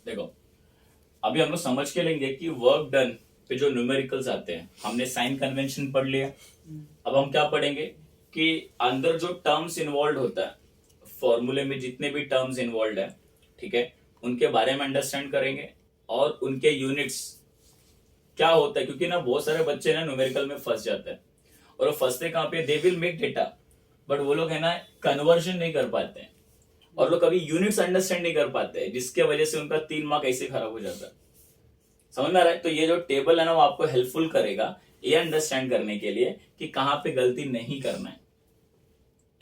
देखो अभी हम लोग समझ के लेंगे कि वर्क डन पे जो न्यूमेरिकल्स आते हैं, हमने साइन कन्वेंशन पढ़ लिया। अब हम क्या पढ़ेंगे कि अंदर जो टर्म्स इन्वॉल्व होता है, फॉर्मूले में जितने भी टर्म्स इन्वॉल्व है, ठीक है, उनके बारे में अंडरस्टैंड करेंगे और उनके यूनिट्स क्या होता है। क्योंकि ना बहुत सारे बच्चे ना न्यूमेरिकल में फंस जाते हैं, और वो फंसते कहाँ पे, they will make data but वो लोग है ना कन्वर्जन नहीं कर पाते हैं, और लोग कभी यूनिट्स अंडरस्टैंड नहीं कर पाते हैं, जिसके वजह से उनका 3 मार्क ऐसे खराब हो जाता है। समझ में आ रहा है? तो ये जो टेबल है ना वो आपको हेल्पफुल करेगा ये अंडरस्टैंड करने के लिए कि कहाँ पे गलती नहीं करना है।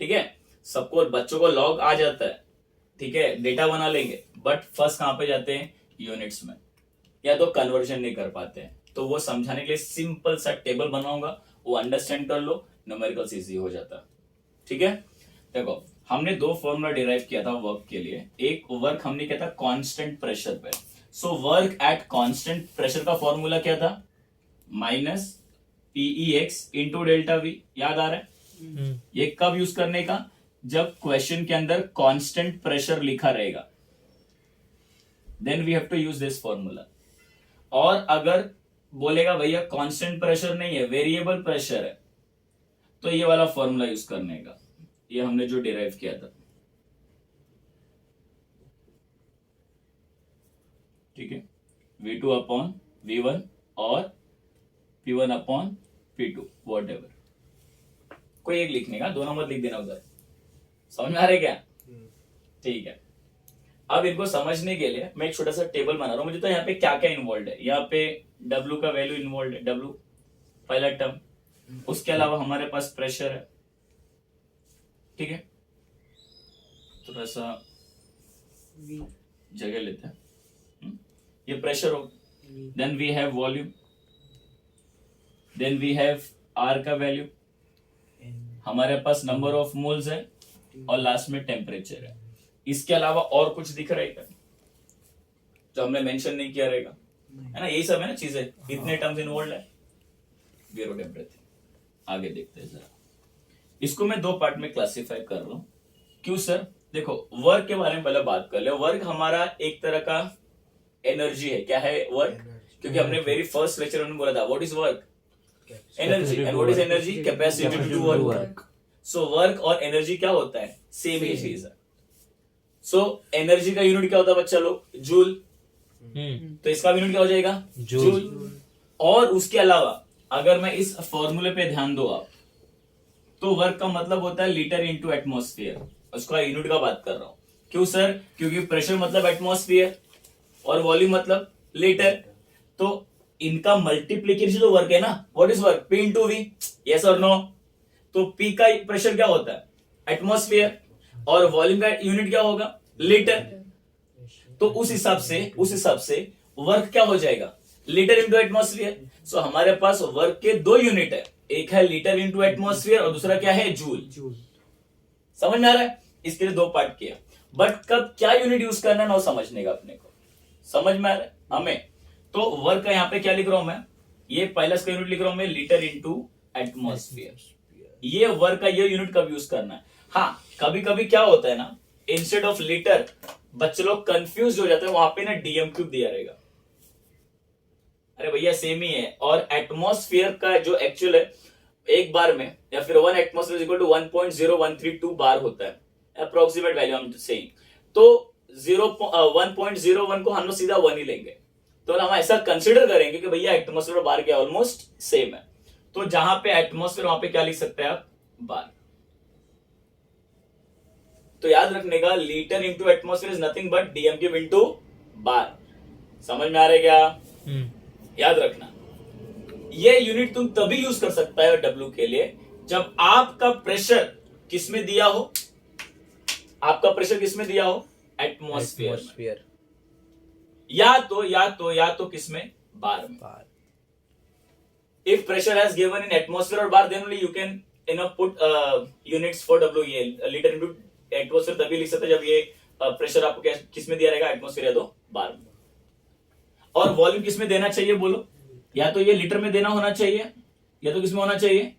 ठीक है, सबको बच्चों को लॉग आ जाता है, ठीक है, डेटा बना लेंगे, बट फर्स्ट कहाँ पे जाते हैं, यूनिट्स में, या तो कन्वर्जन नहीं कर पाते हैं। तो वो समझाने के लिए सिंपल सा टेबल बनाऊंगा, वो अंडरस्टैंड कर लो, न्यूमेरिकल्स इजी हो जाता है। ठीक है, देखो हमने 2 फॉर्मूला डिराइव किया था वर्क के लिए। एक वर्क हमने किया था कांस्टेंट प्रेशर पे। So work at constant pressure का फॉर्मूला क्या था, minus PEX into delta we. याद आ रहा है? ये कब यूज करने का, जब क्वेश्चन के अंदर कांस्टेंट प्रेशर लिखा रहेगा, then we have to use this formula. और अगर बोलेगा भैया कांस्टेंट प्रेशर नहीं है, वेरिएबल प्रेशर है, तो ये वाला फॉर्मूला यूज करने का, ये हमने जो डिराइव किया था। ठीक है, V2 अपॉन V1 और P1 upon P2 what ever, कोई एक लिखने का, 2 नंबर लिख देना उधर। समझ में आ रहा है क्या? ठीक है, अब इनको समझने के लिए मैं एक छोटा सा टेबल बना रहा हूं। मुझे तो यहाँ पे क्या क्या इन्वॉल्व है, यहाँ पे W का वैल्यू इन्वॉल्व है, W पहला टर्म, उसके अलावा हमारे पास प्रेशर है। ठीक है, थोड़ा सा जगह लेते हैं, ये प्रेशर हो, then we have volume, then we have R का वैल्यू, हमारे पास नंबर ऑफ मोल्स है, और लास्ट में टेम्परेचर है। इसके अलावा और कुछ दिख रहेगा जो हमने मेंशन नहीं किया रहेगा, है ना? यही सब है ना चीजें, इतने टर्म्स इन्वॉल्व है, वी रोट एवरीथिंग। आगे देखते हैं जरा, इसको मैं 2 पार्ट में क्लासिफाई कर रहा हूं। क्यों सर? देखो वर्क के बारे में पहले बात कर ले। वर्क हमारा एक तरह का एनर्जी है। क्या है वर्क? क्योंकि हमने वेरी फर्स्ट लेक्चर में बोला था what is work, energy, and what is energy, capacity to do work. So work और एनर्जी क्या होता है, सेम ही चीज है। सो एनर्जी का यूनिट क्या होता है बच्चा लोग, जूल, तो इसका यूनिट क्या हो जाएगा, जूल। और उसके अलावा अगर मैं इस फॉर्मूले पे ध्यान दो आप, तो वर्क का मतलब होता है लीटर इंटू एटमॉस्फेयर, उसका यूनिट का बात कर रहा हूं। क्यों सर? क्योंकि प्रेशर मतलब एटमॉस्फेयर और वॉल्यूम मतलब लीटर, तो इनका मल्टीप्लीकेशन जो वर्क है ना, what is work, P into V, yes और नो? तो P का प्रेशर क्या होता है, एटमॉस्फेयर, और वॉल्यूम का यूनिट क्या होगा, लीटर। तो उस हिसाब से वर्क क्या हो जाएगा, लीटर इंटू एटमॉस्फेयर। सो हमारे पास वर्क के 2 यूनिट है, एक है लीटर इंटू एटमॉस्फेयर और दूसरा क्या है, जूल। समझ में आ रहा है? इसके लिए 2 पार्ट किया, बट कब क्या यूनिट यूज करना है ना समझने का अपने को। समझ में आ रहा है हमें? तो वर्क का यहाँ पे क्या लिख रहा हूं मैं, ये पहला इसका यूनिट लिख रहा हूं मैं, लीटर इंटू एटमॉस्फेयर। ये वर्क का ये यूनिट कब यूज करना है। हाँ, कभी कभी क्या होता है ना, इंस्टेड ऑफ लीटर बच्चे लोग कंफ्यूज हो जाते हैं, वहां पे ना डीएम क्यूब दिया रहेगा। अरे भैया सेम ही है। और एटमॉस्फेयर का जो एक्चुअल है, एक बार में या फिर 1 एटमॉस्फेयर इक्वल टू 1.0132 बार होता है, अप्रोक्सीमेट वैल्यू हम सेइंग। तो 1.01 को हम लोग सीधा 1 ही लेंगे, तो हम ऐसा कंसिडर करेंगे कि भैया एटमॉस्फेयर और बार क्या ऑलमोस्ट सेम है। तो जहां पे एटमॉस्फेयर वहां पे क्या लिख सकते हैं आप, बार। तो याद रखने का, litre into atmosphere is nothing but DM cube into bar. समझ में आ रहा है क्या? याद रखना, ये यूनिट तुम तभी यूज कर सकता है डब्ल्यू के लिए जब आपका प्रेशर किसमें दिया हो, आपका प्रेशर किसमें दिया हो, एटमॉस्फेयर, या तो किसमें, बार में। If pressure has given in atmosphere or bar, then only you can put units for W. ये लीटर इंटू एटमॉस्फेयर तभी लिख सकते जब ये प्रेशर आपको किस में दिया रहेगा, एटमॉस्फेयर या तो बार में। और वॉल्यूम किस में देना चाहिए बोलो, या तो ये लीटर में देना होना चाहिए, या तो किस में होना चाहिए,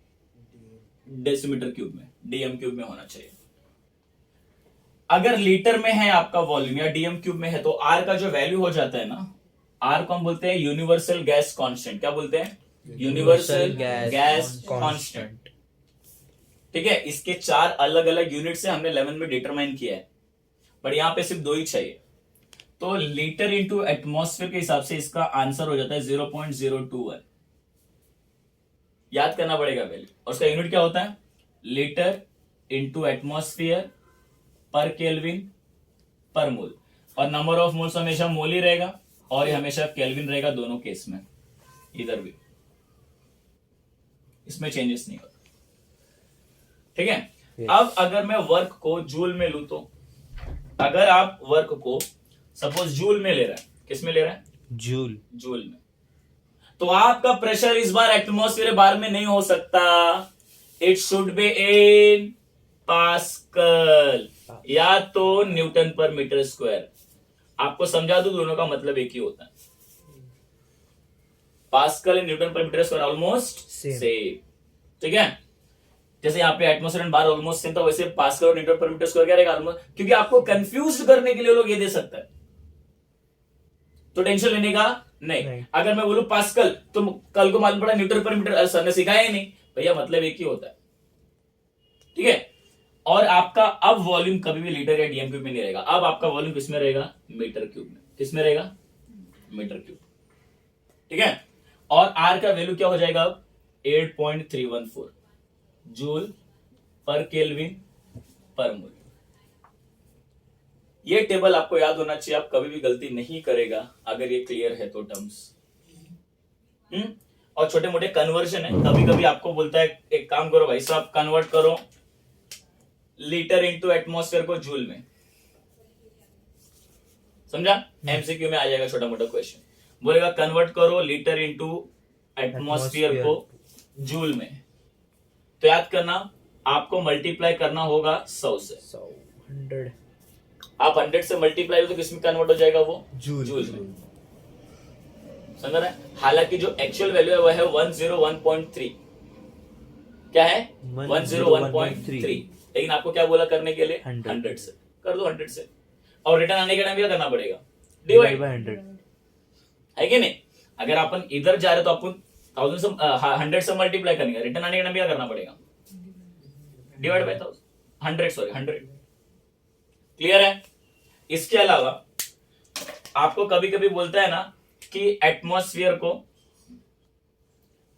डेसीमीटर क्यूब में, डीएम क्यूब में होना चाहिए। अगर लीटर में है आपका वॉल्यूम या डीएम क्यूब में है तो आर का जो वैल्यू हो जाता है ना, आर को हम बोलते हैं यूनिवर्सल गैस कांस्टेंट। क्या बोलते हैं? Universal gas constant. ठीक है, इसके 4 अलग अलग यूनिट से हमने 11 में डिटरमाइन किया है, बट यहां पे सिर्फ 2 ही चाहिए। तो लीटर इंटू एटमॉस्फेयर के हिसाब से इसका आंसर हो जाता है 0.021। याद करना पड़ेगा वैल्यू, और उसका यूनिट क्या होता है? लीटर इंटू एटमॉस्फेयर पर केल्विन पर मोल, और नंबर ऑफ मोल्स हमेशा मोल ही रहेगा और ये हमेशा केल्विन रहेगा, दोनों केस में इधर भी, इसमें चेंजेस नहीं होता। ठीक है। अब अगर मैं वर्क को जूल में लूं तो, अगर आप वर्क को सपोज जूल में ले रहा है, किस में ले रहा है? जूल में, तो आपका प्रेशर इस बार एटमॉस्फेयर बार में नहीं हो सकता, it should be in pascal या तो न्यूटन पर मीटर स्क्वायर। आपको समझा दूं, दोनों का मतलब एक ही होता है, पास्कल एंड न्यूटन पर मीटर स्क्वायर ऑलमोस्ट सेम। ठीक है, जैसे यहाँ पे atmosphere and bar almost same था, वैसे पास्कल और न्यूटन पर मीटर स्क्वायर क्या रहेगा? ऑलमोस्ट, क्योंकि आपको कंफ्यूज करने के लिए लोग ये दे सकता है, तो टेंशन लेने का नहीं। अगर मैं बोलूं पास्कल तो कल को मालूम पड़ा न्यूटन पर मीटर, सर ने सिखाया ही नहीं, भैया मतलब एक ही होता है। ठीक है, और आपका अब वॉल्यूम कभी भी लीटर या डीएम क्यूब में नहीं रहेगा, अब आपका वॉल्यूम किसमें रहेगा? मीटर क्यूब में। किसमें रहेगा? Metre cube. ठीक है, और आर का वैल्यू क्या हो जाएगा अब? 8.314 जूल पर केल्विन पर मोल। ये टेबल आपको याद होना चाहिए, आप कभी भी गलती नहीं करेगा अगर ये क्लियर है तो टर्म्स। और छोटे मोटे कन्वर्जन है, कभी कभी आपको बोलता है एक काम करो भाई साहब, कन्वर्ट करो लीटर इंटू एटमॉस्फेयर को जूल में, समझा? एमसीक्यू में आ जाएगा छोटा मोटा क्वेश्चन, बोलेगा कन्वर्ट करो लीटर इंटू एटमॉस्फेयर को जूल में, तो याद करना आपको मल्टीप्लाई करना होगा 100 से। 100 आप 100 से मल्टीप्लाई हो तो किसमें कन्वर्ट हो जाएगा? वो जूल में। समझ रहे हैं? हालांकि जो एक्चुअल वैल्यू है वो है 101.3। क्या है? 101.3, लेकिन आपको क्या बोला करने के लिए? 100 से कर दो, 100 से, और रिटर्न आने के टाइम क्या करना पड़ेगा? डिवाइड बाय 100, है कि नहीं? अगर अपन इधर जा रहे तो अपन 1000 से 100 से मल्टीप्लाई करेंगे, रिटर्न आने के टाइम क्या करना पड़ेगा? Divide by 100। क्लियर है? इसके अलावा आपको कभी कभी बोलता है ना कि एटमॉस्फेयर को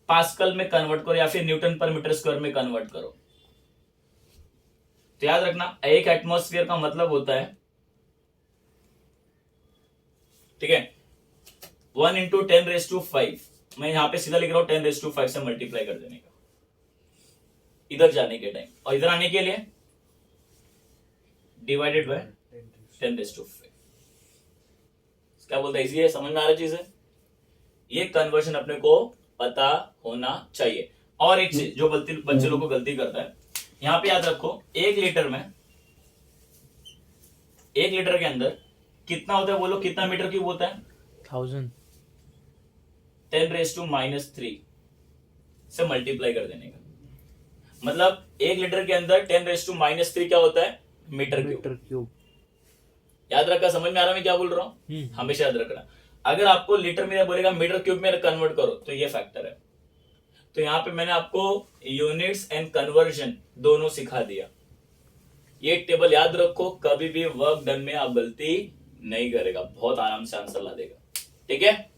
पास्कल में कन्वर्ट करो या फिर न्यूटन पर मीटर स्क्वायर में कन्वर्ट करो, तो याद रखना एक एटमॉस्फेयर का मतलब होता है, ठीक है, 1 इंटू 10⁵, मैं यहां पे सीधा लिख रहा हूं 10⁵ से मल्टीप्लाई कर देने का इधर जाने के टाइम, और इधर आने के लिए डिवाइडेड बाय 10⁵। क्या बोलता है? इजी है, समझ में आ रहा चीज है? ये कन्वर्जन अपने को पता होना चाहिए। और एक चीज जो बच्चे लोग को गलती करता है, यहां पे याद रखो 1 लीटर में, 1 लीटर के अंदर कितना होता है? बोलो कितना मीटर क्यूब होता है? 1000। 10⁻³ से मल्टीप्लाई कर देने का मतलब 1 लीटर के अंदर 10⁻³ क्या होता है? Metre cube. याद रखा? समझ में आ रहा मैं क्या बोल रहा हूं? हमेशा याद रखना। अगर आपको लीटर में बोलेगा मीटर क्यूब में कन्वर्ट करो तो ये फैक्टर है। तो यहां पे मैंने आपको यूनिट्स एंड कन्वर्जन दोनों सिखा दिया। ये टेबल याद रखो, कभी भी वर्क डन में आप गलती नहीं करेगा, बहुत आराम से आंसर ला देगा। ठीक है?